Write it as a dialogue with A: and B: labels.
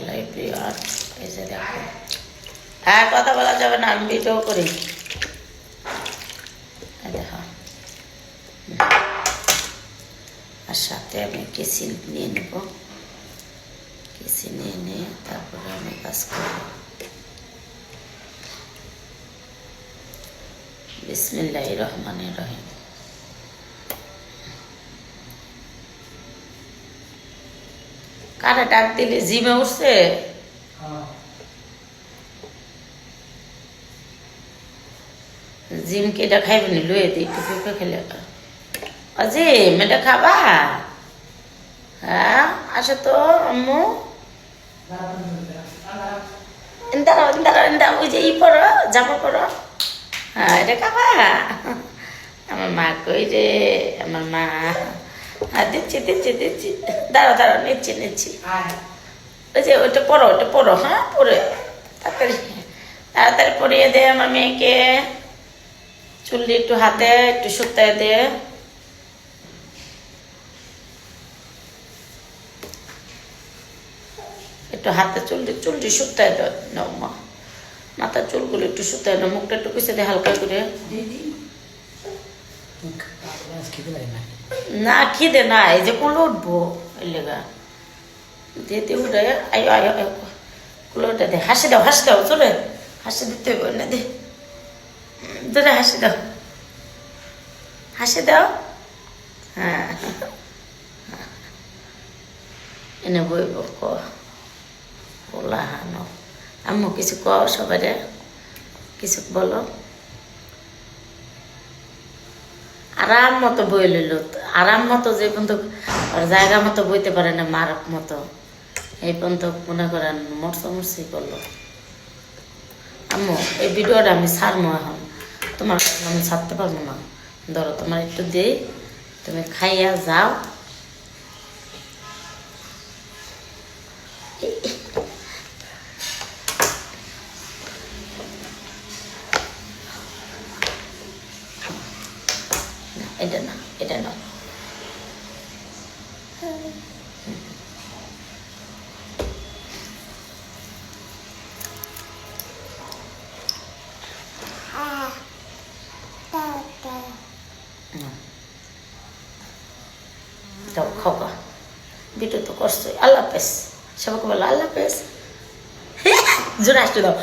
A: Hello everyone, এই যে দেখো, হ্যাঁ কথা বলা যাবে না, আমি ভিডিও করি। দেখো, আর সাথে আমি কেসি নিয়ে নেব, কেসি নিয়ে তারপরে আমি কাজ করব। বিসমিল্লাহির রহমানির রহিম। কারে ডাক দিলে? জিমে উঠছে? জিমকে এটা খাইবে নি? লুয়ে দিই একটু পেঁপে খেলে। জিম এটা খাবা? হ্যাঁ আসো তো আম্মু। দাঁড়াও দাঁড়াও দাঁড়াও, ওই যে ই পড়ো, জামা পড়ো। হ্যাঁ এটা খাবা? আমার মা কই রে, আমার মা। হ্যাঁ দিচ্ছি দিচ্ছি দিচ্ছি, দাঁড়াও দাঁড়াও, নিচ্ছি নিচ্ছি। ওই যে ওইটা পড়ো, ওটা পড়ো, হ্যাঁ পড়ে তাড়াতাড়ি তাড়াতাড়ি পরিয়ে দে আমার মেয়েকে। চুল্লি একটু হাতে একটু সুতায় দে। একটু হাতে চুলটি চুলটি সুতায় দাও মা, মাথার চুলগুলো একটু সুতায় দাও, মুখটা একটু পিছিয়ে দে হালকা করে। না খিদে না, এই যে কুলো উঠবো এই লেগা দিয়ে উঠে। আয় আয় আয়, কুলো উঠে দে, হাসি দাও চলে, হাসি দিতে হবে না, দে ধরে হাসি দাও, হাসি দাও। হ্যাঁ এনে বইব কোলাহানো। আম্মু কিছু কও, সবাই কিছু বলো। আরাম মতো বই লইল, আরাম মতো যে পর্যন্ত জায়গা মতো বইতে পারে না, মার মতো এই পর্যন্ত মনে করেন মরসি করলো। আম্মু এই ভিডিওটা আমি ছাড়বো এখন, তোমার আমি ছাড়তে পারবো না। ধরো তোমার একটু দিই, তুমি খাইয়া যাও। এটা না, এটা না, দাও খাওয়া। ভিডিও তো করছোই। আল্লাহ হাফেজ, সবাইকে বলো আল্লাহ হাফেজ। জোরে আসতে দাও।